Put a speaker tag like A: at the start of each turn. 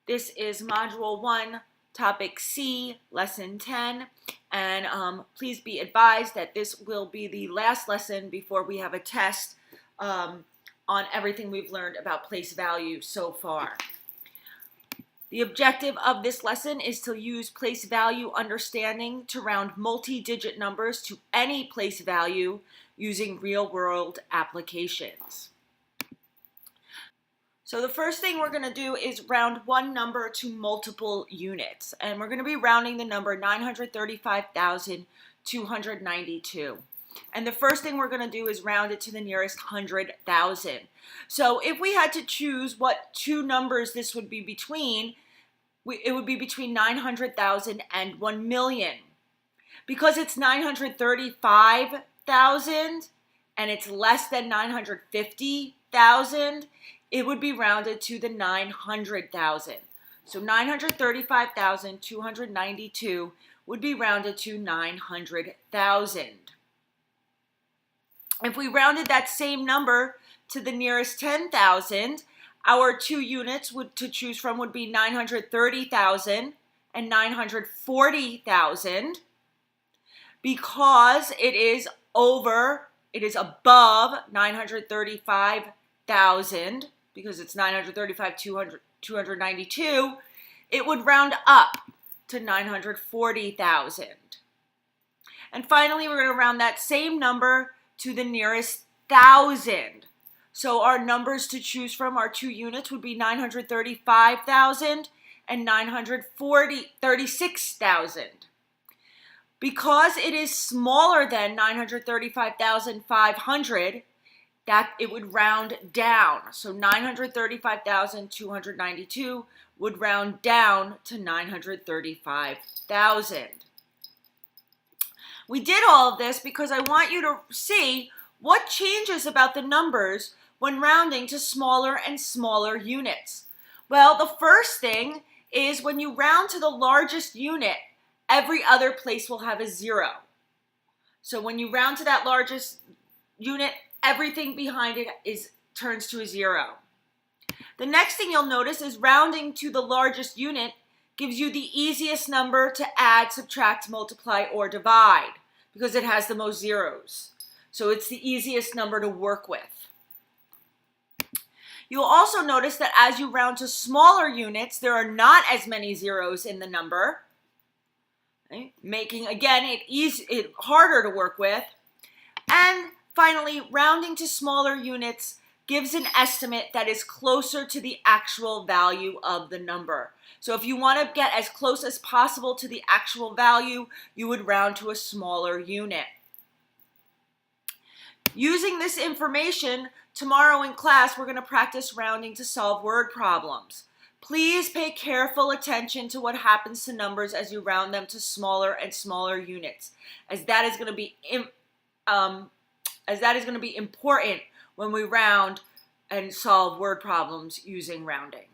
A: This is Module 1, Topic C, Lesson 10, and please be advised that this will be the last lesson before we have a test on everything we've learned about place value so far. The objective of this lesson is to use place value understanding to round multi-digit numbers to any place value using real-world applications. So the first thing we're going to do is round one number to multiple units, and we're going to be rounding the number 935,292. And the first thing we're going to do is round it to the nearest 100,000. So if we had to choose what two numbers this would be between, it would be between 900,000 and 1 million. Because it's 935,000 and it's less than 950,000, it would be rounded to the 900,000. So 935,292 would be rounded to 900,000. If we rounded that same number to the nearest 10,000, our two units to choose from would be 930,000 and 940,000. Because it is above 935,000, because it's 935,292, it would round up to 940,000. And finally, we're going to round that same number to the nearest 1,000. So our numbers to choose from, our two units, would be 935,000 and 936,000. Because it is smaller than 935,500, that it would round down. So 935,292 would round down to 935,000. We did all of this because I want you to see what changes about the numbers when rounding to smaller and smaller units. Well, the first thing is when you round to the largest unit, every other place will have a 0. So when you round to that largest unit, everything behind it turns to a 0. The next thing you'll notice is rounding to the largest unit gives you the easiest number to add, subtract, multiply, or divide because it has the most zeros. So it's the easiest number to work with. You'll also notice that as you round to smaller units, there are not as many zeros in the number, okay? Making, again, it harder to work with. And finally, rounding to smaller units gives an estimate that is closer to the actual value of the number. So if you want to get as close as possible to the actual value, you would round to a smaller unit. Using this information, tomorrow in class, we're going to practice rounding to solve word problems. Please pay careful attention to what happens to numbers as you round them to smaller and smaller units, as that is going to be important when we round and solve word problems using rounding.